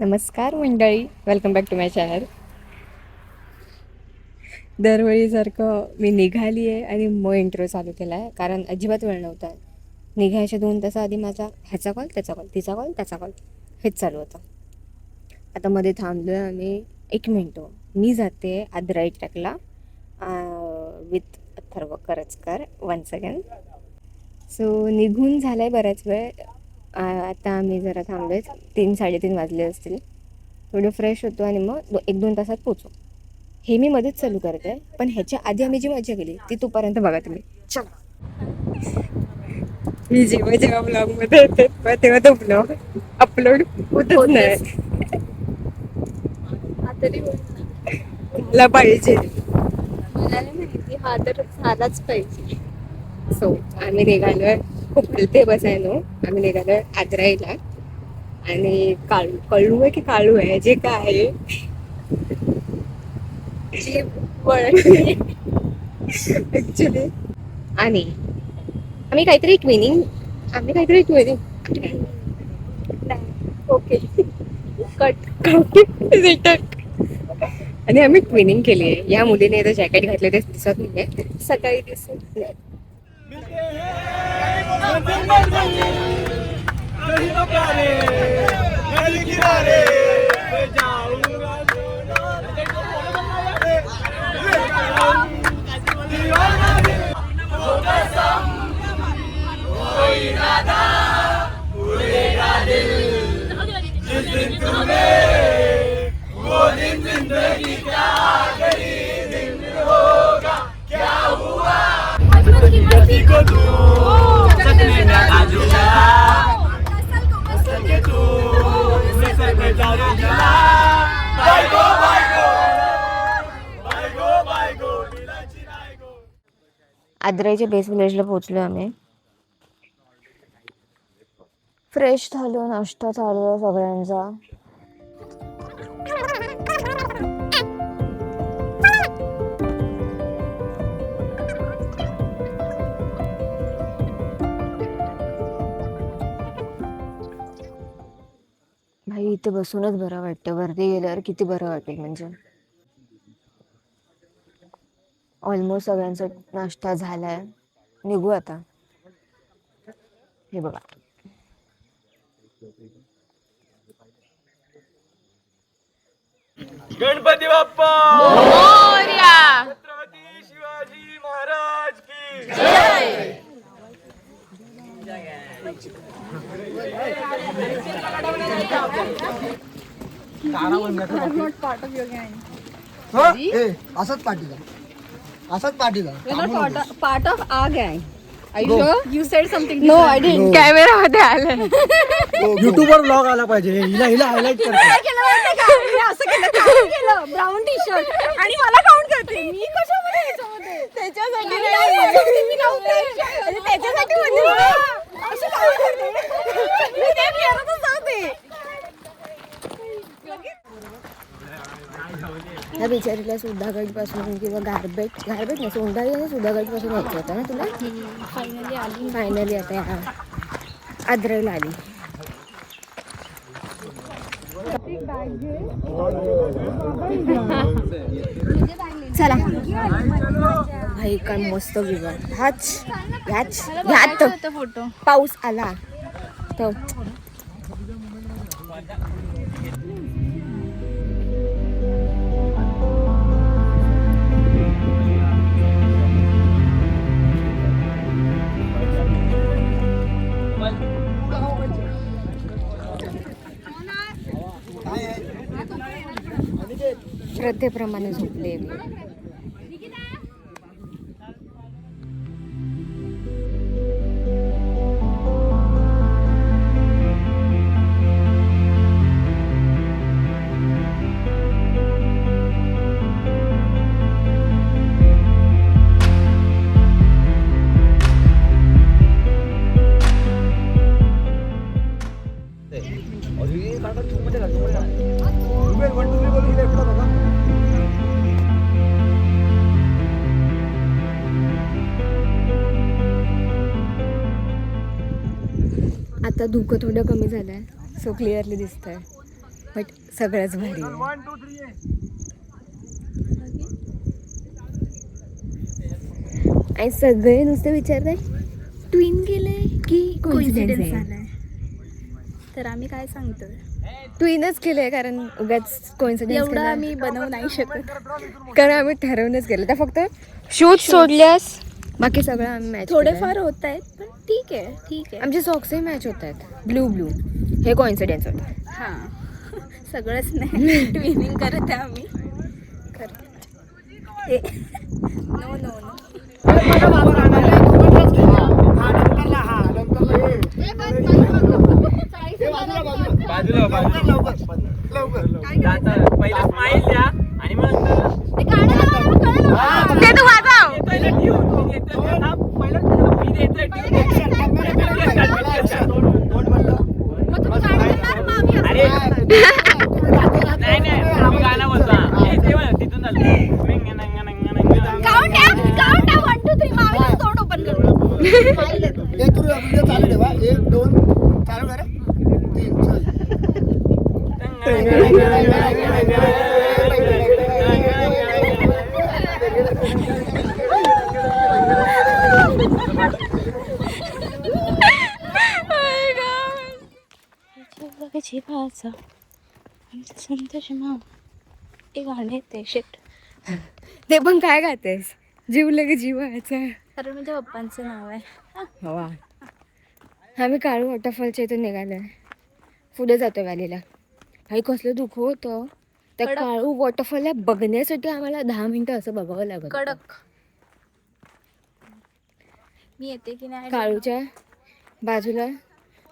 नमस्कार मंडळी, welcome back to my channel. दरवेळीसारखं मी निघाली आहे आणि मग इंट्रो चालू केला आहे, कारण अजिबात वेळ नव्हता. निघायच्या 2 तास आधी माझा ह्याचा कॉल, त्याचा कॉल, तिचा कॉल, त्याचा कॉल, हेच चालू होतं. आता मध्ये थांबलो आहे आम्ही. 1 मिनटं, मी जाते आद्राई ट्रॅकला with Atharva Karachkar once again. So निघून झालं आहे बराच वेळ. आता आम्ही जरा थांबलो आहे, 3-3:30 वाजले असतील. थोडं फ्रेश होतो आणि मग 1-2 तासात पोचू. हे मी मध्येच चालू करते, पण ह्याच्या आधी आम्ही जी मजा केली ती तोपर्यंत बघा तुम्ही. चला. मी जेव्हा ब्लॉगमध्ये येते तेव्हा तो ब्लॉग अपलोड होतच नाही. मला पाहिजे, मला नाही माहिती, हा तर झालाच पाहिजे. सो आम्ही निघालोय, खूप हलते बसायनो. आम्ही निघालोय आद्राईला. आणि कळू आहे की काळू आहे जे काय आहे जी ऍक्च्युली. आणि आम्ही काहीतरी ट्विनिंग ओके कट रिटर्न. आणि आम्ही ट्विनिंग केली आहे. या मुलीने आता जॅकेट घातले ते दिसत नाहीये, सकाळी दिसत नाही. आद्राईच्या बेस विलेजला पोहोचलो आम्ही. फ्रेश झालो, नाश्ता झालो सगळ्यांचा. भाई इथे बसूनच बरं वाटतं, वरती गेल्यावर किती बरं वाटेल. म्हणजे ऑलमोस्ट सगळ्यांचा नाश्ता झालाय, निघू आता. हे बघा, गणपती बाप्पा मोरया. छत्रपती शिवाजी महाराज की जय. असंच पाठीला part of our gang. Are you sure? you said something. No, I didn't. कॅमेरामध्ये आलं. युट्यूबवर ब्लॉग आला पाहिजे. हिला हायलाइट करते. काय केलं माहितीये का? मी असं केलं, ब्राऊन टी शर्ट, आणि मला काउंट करते. मी कशामध्ये ह्याच्यामध्ये? त्याच्यासाठी मी नव्हते. आणि त्याच्यासाठी म्हणजे असं काउंट करते. मी ते करतच नव्हते. त्या बिचारीला सुधागड पासून किंवा गारबेट नाही, सोंडाळी आणि सुधागड पासून यायचं होतं ना तुला. फायनली आता या आद्राईला आली. चला भाई, काय मस्त विवा. ह्यात फोटो पाऊस आला तर श्रद्धेप्रमाणे झोपले मी. आता धुकं थोडं कमी झालं आहे, सो क्लिअरली दिसतंय. बट सगळंच भारी आहे. 1 2 3 आणि सगळे नुसते विचारताय ट्विन केलंय की कोइन्सिडेंस आहे. झालाय. तर आम्ही काय सांगतोय, ट्विनच केलंय कारण उगाच कोइन्सिडेंस एवढं आम्ही बनवू नाही शकत. कारण आम्ही ठरवूनच केलं. तर फक्त शूट सोडल्यास बाकी सगळं आम्ही मॅच थोडेफार होत आहेत पण ठीक आहे ठीक आहे. आमचे सॉक्सही मॅच होत आहेत. ब्लू ब्लू हे कोइन्सिडेंस होतं. हां सगळंच नाही ट्विनिंग करत आहे आम्ही. No no no. बाजूला पहिला स्माईल द्या आणि मग ते तू वाजव. गाणं बोलता तिथून तोंड ओपन करतो. चालू ठेवा 1 2 चालू करा 3 चल. गाणे ते शेट. ते पण काय गातेस? जीव लगे जीवाचा. कारण माझ्या पप्पांचं नाव आहे. हवा. आम्ही काळू वॉटरफॉलच्या इथून निघालोय. पुढे जातो व्हॅलीला. काही कसलं दुःख होतं. त्या कडक. काळू वॉटरफॉलला बघण्यासाठी आम्हाला 10 मिनिटं असं बघावं लागत. कडक. मी येते की नाही. काळूच्या बाजूला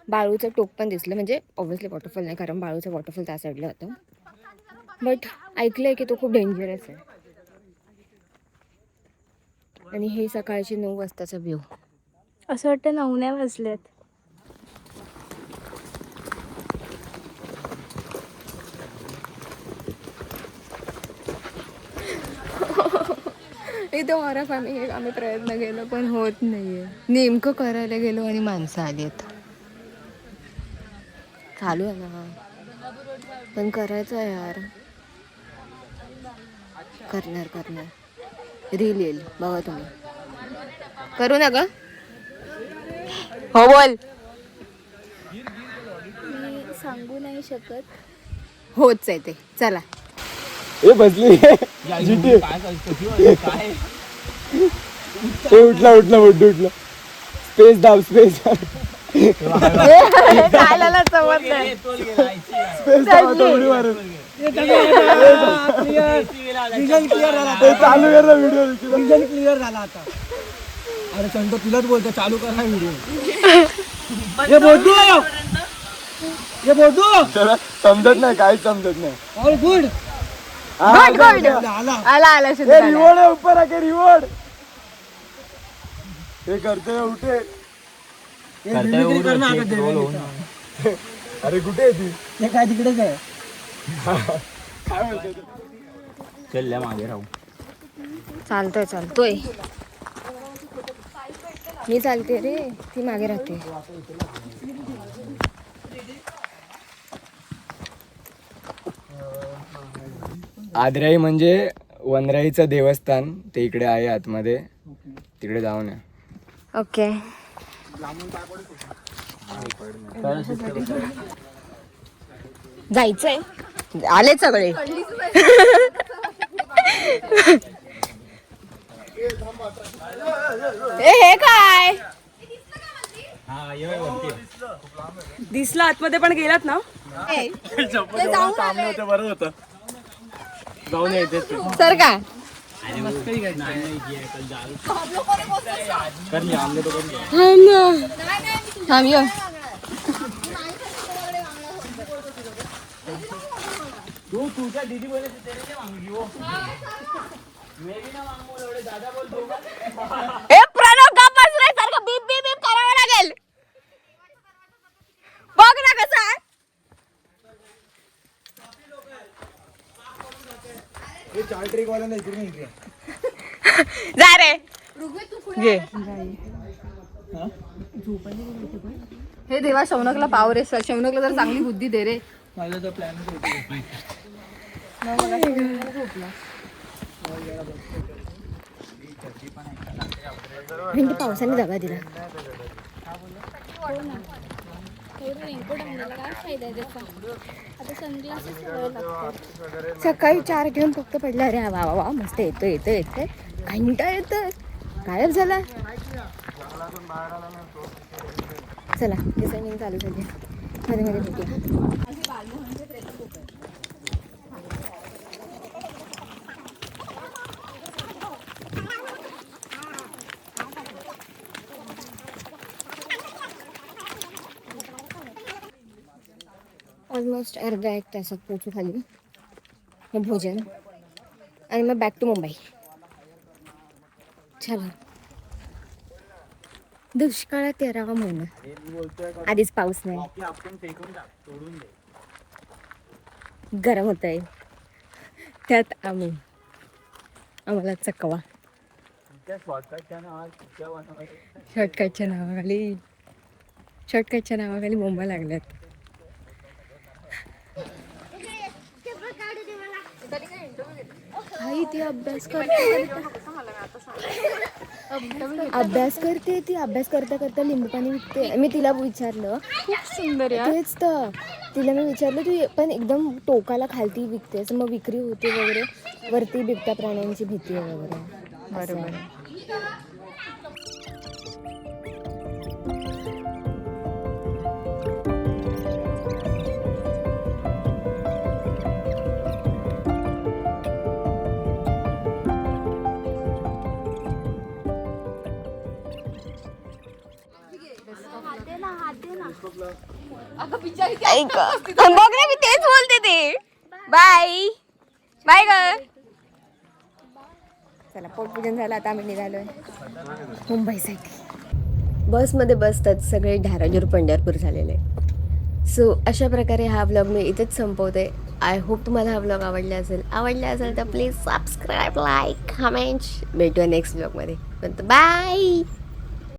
बाळूचं टोक पण दिसलं. म्हणजे ऑब्व्हियसली वॉटरफॉल नाही कारण बाळूचं वॉटरफॉल त्या साईडला होतं. बट ऐकलंय की तो खूप डेंजरस आहे. आणि हे सकाळची 9 वाजताचा व्ह्यू. असं वाटतं 9 नाही वाजलेत. इथे हॉरर आम्ही प्रयत्न केलो पण होत नाहीये. नेमकं करायला गेलो आणि माणसं आली आहेत. चालू आहे ना पण करायचं आहे यार. करणार रील येईल बघा तुम्ही. करू ना ग. हो बोल. मी सांगू नाही शकत. होच आहे ते. चला ए बसली उठला स्पेस दाब स्पेस चालायला जमत नाही. चालू कर ना व्हिडिओ. विजन क्लिअर झाला आता. अरे चंटो तुलाच बोलतो चालू कर ना व्हिडिओ. ये बोलतो समजत नाही काहीच समजत नाही. All good. आला रिवॉर्ड है ऊपर आके रिवॉर्ड. हे करते उठे. अरे कुठे आहे ती? हे काय तिकडेच आहे. काय म्हणते चल मागे राहू. चालतोय. मी चालते रे. ती मागे राहते. आदराई म्हणजे वनराईचं देवस्थान. ते इकडे आहे आतमध्ये. तिकडे जाऊन या. ओके. जायचंय. आले सगळे. हे काय दिसला आतमध्ये पण गेलात ना. बरं होतं. जाऊन यायचे सर का थांब. तुझ्या दीदी बोले तेरे मांगी वो मैं भी ना मांगू एवढे दादा बोलतो. ए प्रणव का बसलाय सारखं बीप बीप बीप करावं लागेल. बघ ना कसं आहे. हे चार ट्रेक वाला नाही इकडे नाही. जा रे घे. हे देवा शौनकला पाव रे. शौनकला जर चांगली बुद्धी दे रे. माझा तर प्लॅनच होता म्हणजे पावसाने दगा दिला. सकाळी 4 घेऊन फक्त पडला. अरे वा वा वा मस्त येतो येतो येतोय. घंटा येतोय गायब झाला. चला डिझायनिंग चालू झाली. मध्ये मध्ये भेटूया. ऑलमोस्ट अर्धा 1 तासात पोचू खाली. मग भोजन आणि मग बॅक टू मुंबई. चला दुष्काळात 13वा महिना. आधीच पाऊस नाही. आपण फेकून टाक सोडून दे. गरम होत आहे त्यात आम्हाला चकवा. त्या शॉर्टकटच्या नावात पिझ्झा बनवायचं. शॉर्टकटच्या नावाखाली मुंबई लागल्यात. आई ती अभ्यास करते ती अभ्यास करता करता लिंबू पाणी विकते. मी तिला विचारलं खूप सुंदर आहे. तेच तर तिला मी विचारलं तू पण एकदम टोकाला खालती विकतेस मग विक्री होते वगैरे वरती बिबट्या प्राण्यांची भीती आहे वगैरे. बरोबर. बघ ना मी तेच बोलते ते. बाय बाय ग. चला पोटपूजन झालं. आता आम्ही निघालोय मुंबईसाठी. बसमध्ये बसतात सगळे धाराजूर पंढरपूर झालेले. सो अशा प्रकारे हा व्लॉग मी इथेच संपवते. आय होप तुम्हाला हा व्लॉग आवडला असेल तर प्लीज सबस्क्राईब लाईक कमेंट. भेटूया नेक्स्ट व्लॉगमध्ये. बाय.